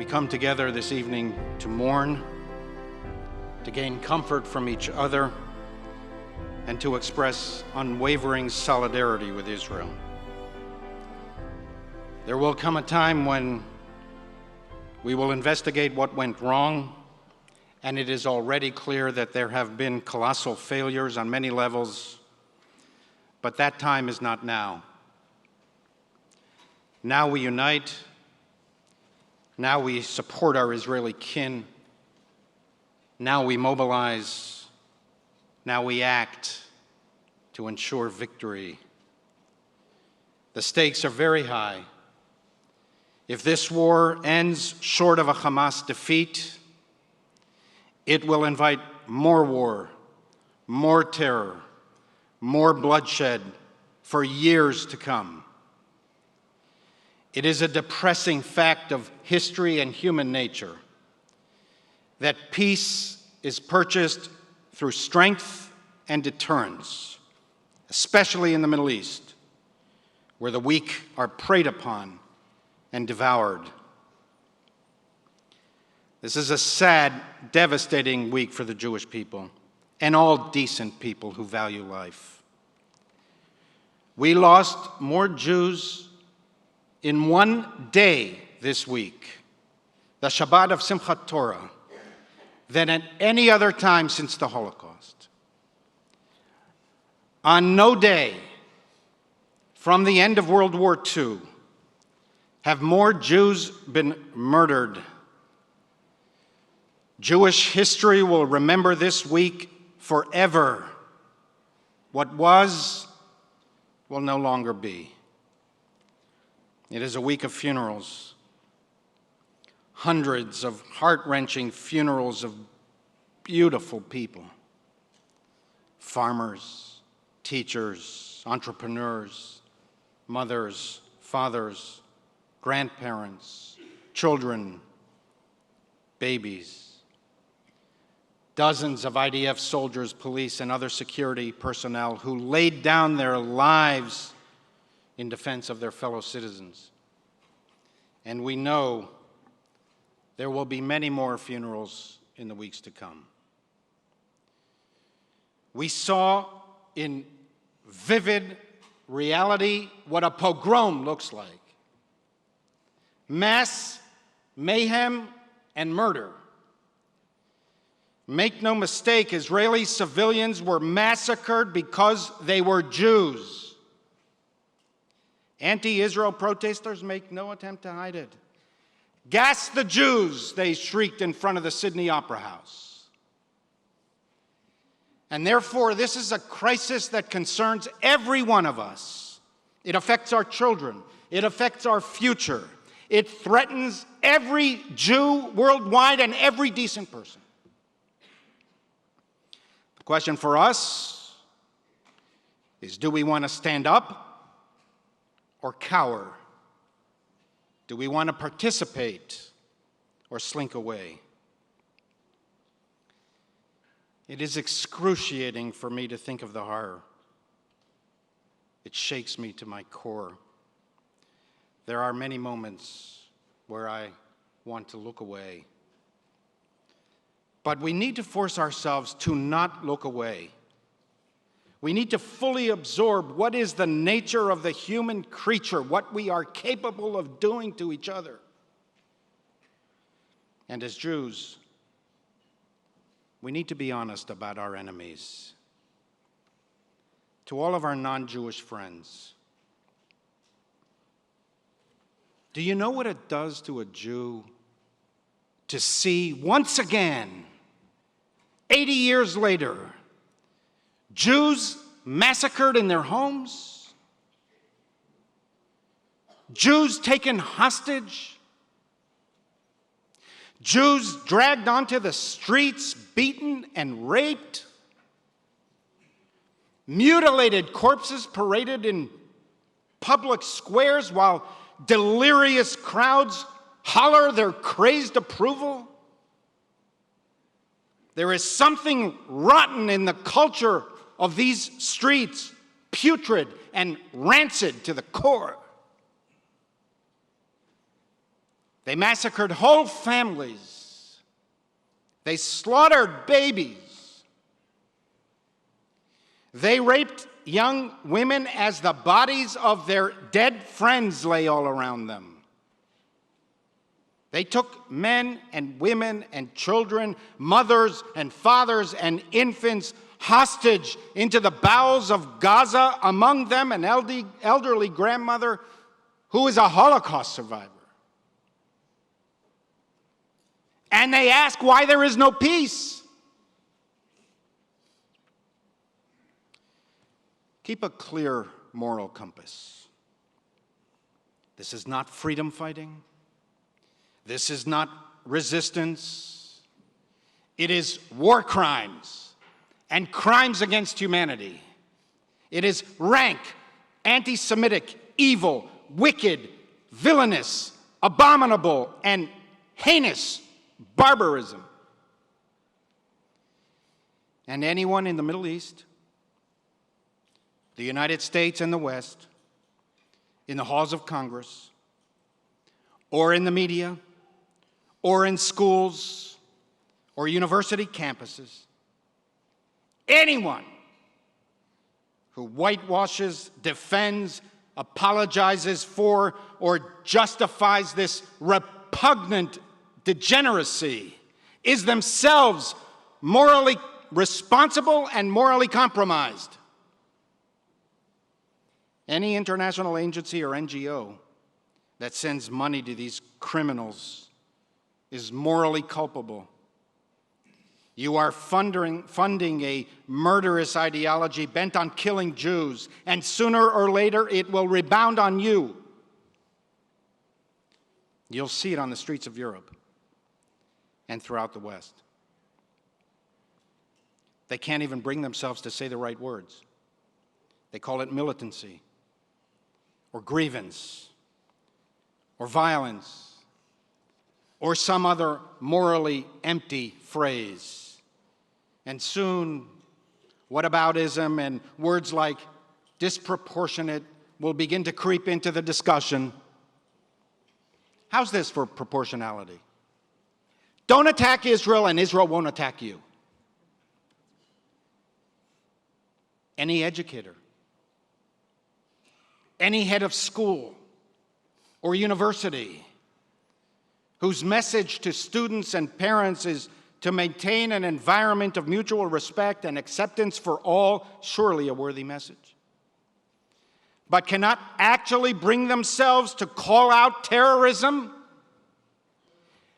come together this evening to mourn, to gain comfort from each other, and to express unwavering solidarity with Israel. There will come a time when we will investigate what went wrong, and it is already clear that there have been colossal failures on many levels, but that time is not now. Now we unite. Now we support our Israeli kin. Now we mobilize. Now we act to ensure victory. The stakes are very high. If this war ends short of a Hamas defeat, it will invite more war, more terror, more bloodshed for years to come. It is a depressing fact of history and human nature that peace is purchased through strength and deterrence, especially in the Middle East, where the weak are preyed upon and devoured. This is a sad, devastating week for the Jewish people and all decent people who value life. We lost more Jews in one day this week, the Shabbat of Simchat Torah, than at any other time since the Holocaust. On no day from the end of World War II have more Jews been murdered. Jewish history will remember this week forever. What was will no longer be. It is a week of funerals, hundreds of heart-wrenching funerals of beautiful people, farmers, teachers, entrepreneurs, mothers, fathers, grandparents, children, babies. Dozens of IDF soldiers, police, and other security personnel who laid down their lives in defense of their fellow citizens. And we know there will be many more funerals in the weeks to come. We saw in vivid reality what a pogrom looks like. Mass mayhem and murder. Make no mistake, Israeli civilians were massacred because they were Jews. Anti-Israel protesters make no attempt to hide it. Gas the Jews, they shrieked in front of the Sydney Opera House. And therefore, this is a crisis that concerns every one of us. It affects our children. It affects our future. It threatens every Jew worldwide and every decent person. The question for us is, do we want to stand up or cower? Do we want to participate or slink away? It is excruciating for me to think of the horror. It shakes me to my core. There are many moments where I want to look away. But we need to force ourselves to not look away. We need to fully absorb what is the nature of the human creature, what we are capable of doing to each other. And as Jews, we need to be honest about our enemies. To all of our non-Jewish friends, do you know what it does to a Jew to see once again, 80 years later, Jews massacred in their homes, Jews taken hostage, Jews dragged onto the streets, beaten and raped, mutilated corpses paraded in public squares while delirious crowds holler their crazed approval? There is something rotten in the culture of these streets, putrid and rancid to the core. They massacred whole families. They slaughtered babies. They raped young women as the bodies of their dead friends lay all around them. They took men and women and children, mothers and fathers and infants hostage into the bowels of Gaza, among them an elderly grandmother who is a Holocaust survivor. And they ask why there is no peace. Keep a clear moral compass. This is not freedom fighting. This is not resistance. It is war crimes and crimes against humanity. It is rank, anti-Semitic, evil, wicked, villainous, abominable, and heinous barbarism. And anyone in the Middle East, the United States and the West, in the halls of Congress, or in the media, or in schools, or university campuses, anyone who whitewashes, defends, apologizes for, or justifies this repugnant degeneracy is themselves morally responsible and morally compromised. Any international agency or NGO that sends money to these criminals is morally culpable. You are funding a murderous ideology bent on killing Jews, and sooner or later it will rebound on you. You'll see it on the streets of Europe and throughout the West. They can't even bring themselves to say the right words. They call it militancy, or grievance, or violence, or some other morally empty phrase. And soon, whataboutism and words like disproportionate will begin to creep into the discussion. How's this for proportionality? Don't attack Israel and Israel won't attack you. Any educator, any head of school or university whose message to students and parents is to maintain an environment of mutual respect and acceptance for all, surely a worthy message, but cannot actually bring themselves to call out terrorism,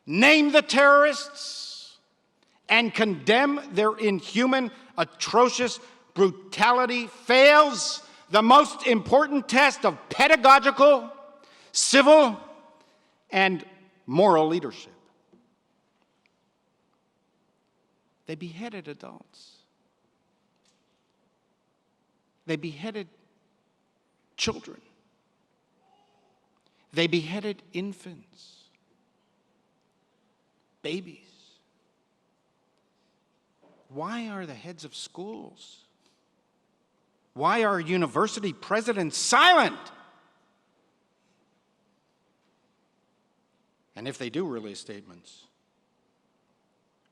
name the terrorists, and condemn their inhuman, atrocious brutality fails the most important test of pedagogical, civil, and moral leadership. They beheaded adults. They beheaded children. They beheaded infants, babies. Why are the heads of schools, why are university presidents silent? And if they do release statements,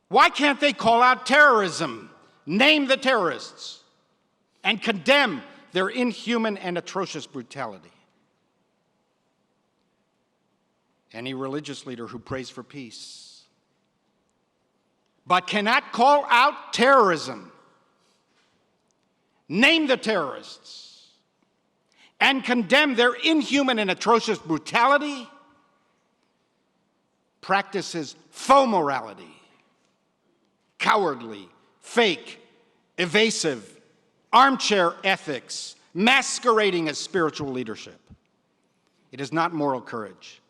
why can't they call out terrorism, name the terrorists, and condemn their inhuman and atrocious brutality? Any religious leader who prays for peace, but cannot call out terrorism, name the terrorists, and condemn their inhuman and atrocious brutality, practices faux morality, cowardly, fake, evasive, armchair ethics, masquerading as spiritual leadership. It is not moral courage.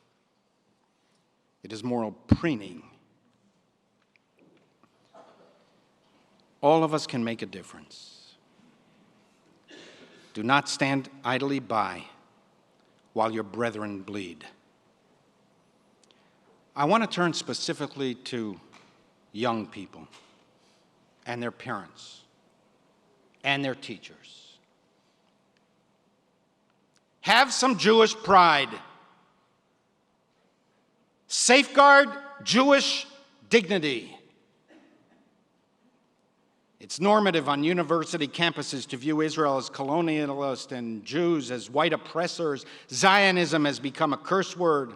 It is moral preening. All of us can make a difference. Do not stand idly by while your brethren bleed. I want to turn specifically to young people and their parents and their teachers. Have some Jewish pride. Safeguard Jewish dignity. It's normative on university campuses to view Israel as colonialist and Jews as white oppressors. Zionism has become a curse word,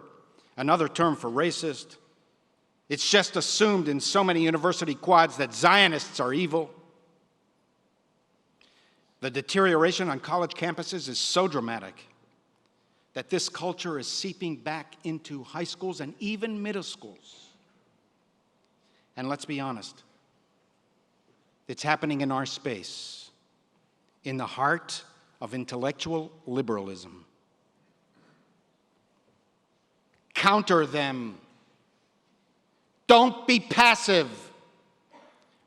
another term for racist. It's just assumed in so many university quads that Zionists are evil. The deterioration on college campuses is so dramatic that this culture is seeping back into high schools and even middle schools. And let's be honest, it's happening in our space, in the heart of intellectual liberalism. Counter them. Don't be passive.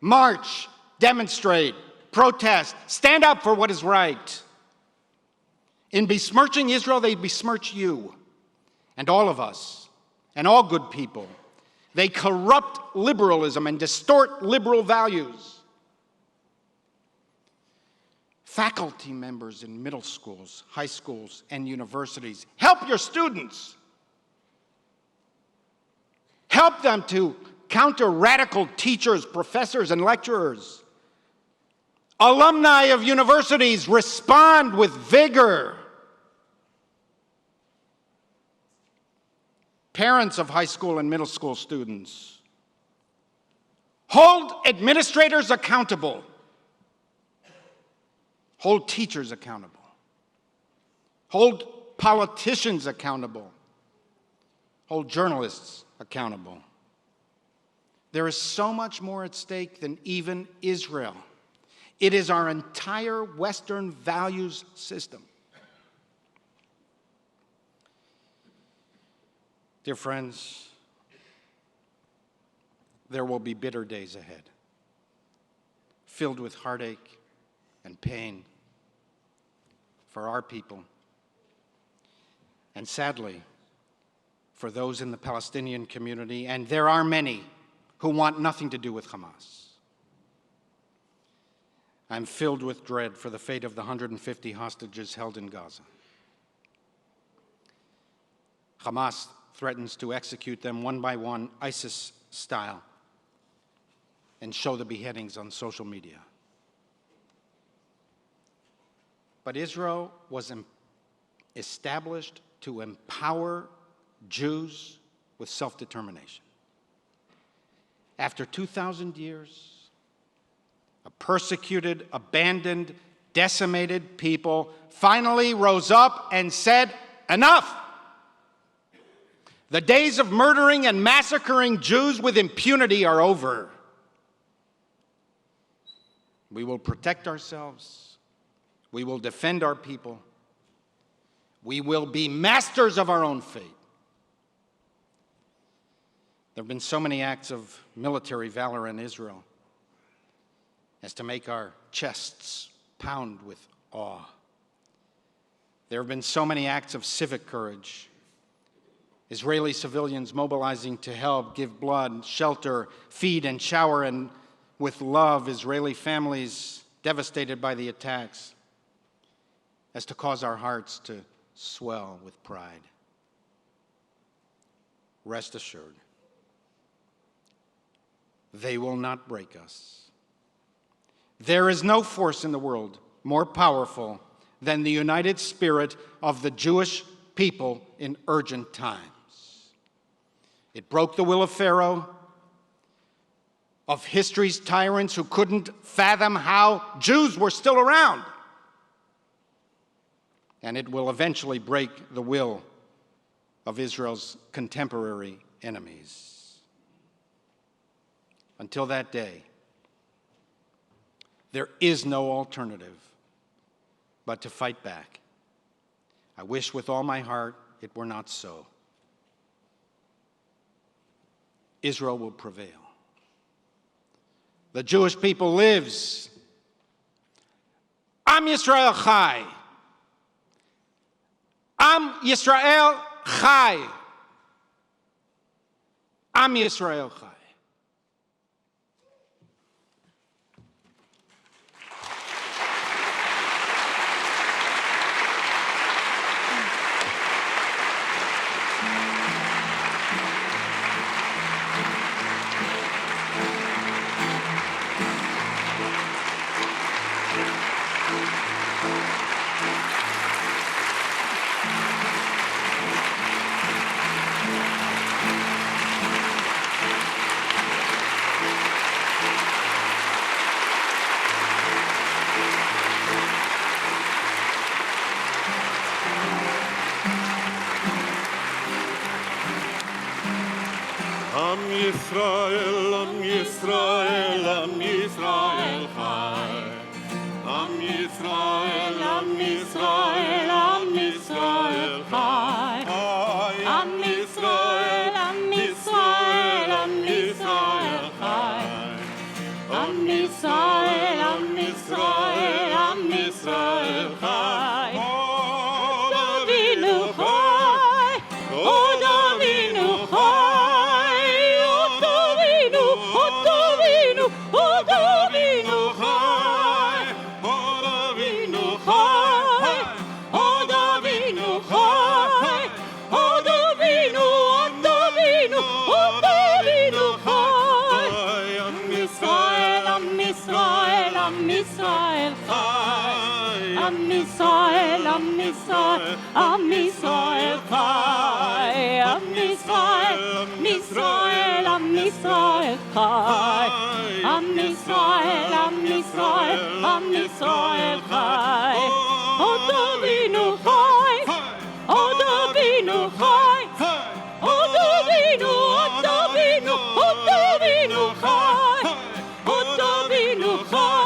March, demonstrate, protest, stand up for what is right. In besmirching Israel, they besmirch you and all of us and all good people. They corrupt liberalism and distort liberal values. Faculty members in middle schools, high schools, and universities, help your students. Help them to counter radical teachers, professors, and lecturers. Alumni of universities, respond with vigor. Parents of high school and middle school students, hold administrators accountable. Hold teachers accountable. Hold politicians accountable. Hold journalists accountable. There is so much more at stake than even Israel. It is our entire Western values system. Dear friends, there will be bitter days ahead, filled with heartache and pain for our people, and sadly, for those in the Palestinian community, and there are many who want nothing to do with Hamas. I'm filled with dread for the fate of the 150 hostages held in Gaza. Hamas threatens to execute them one by one, ISIS style, and show the beheadings on social media. But Israel was established to empower Jews with self-determination. After 2,000 years, a persecuted, abandoned, decimated people finally rose up and said, enough! The days of murdering and massacring Jews with impunity are over. We will protect ourselves. We will defend our people. We will be masters of our own fate. There have been so many acts of military valor in Israel as to make our chests pound with awe. There have been so many acts of civic courage. Israeli civilians mobilizing to help, give blood, shelter, feed, and shower, and with love, Israeli families devastated by the attacks, as to cause our hearts to swell with pride. Rest assured, they will not break us. There is no force in the world more powerful than the united spirit of the Jewish people in urgent times. It broke the will of Pharaoh, of history's tyrants who couldn't fathom how Jews were still around. And it will eventually break the will of Israel's contemporary enemies. Until that day, there is no alternative but to fight back. I wish with all my heart it were not so. Israel will prevail. The Jewish people lives. Am Yisrael Chai. Am Yisrael Chai. Am Yisrael Chai. Am Yisrael, Am Yisrael Chai. Od Avinu Chai, Od Avinu Chai, Od Avinu, Od Avinu, Od Avinu Chai, Od Avinu Chai, Od Avinu Chai, Od Avinu, Od Avinu, Od Avinu Chai. Am Yisrael, Am Yisrael, Am Yisrael Chai. Am Yisrael, Am Yisrael, Am Yisrael Chai. Am Yisrael, Am Yisrael, Am Yisrael Chai. Am Yisrael, Am Yisrael, Am Yisrael Chai. Od Avinu Chai, Od Avinu Chai, Od Avinu, Od Avinu, Od Avinu Chai, Od Avinu Chai.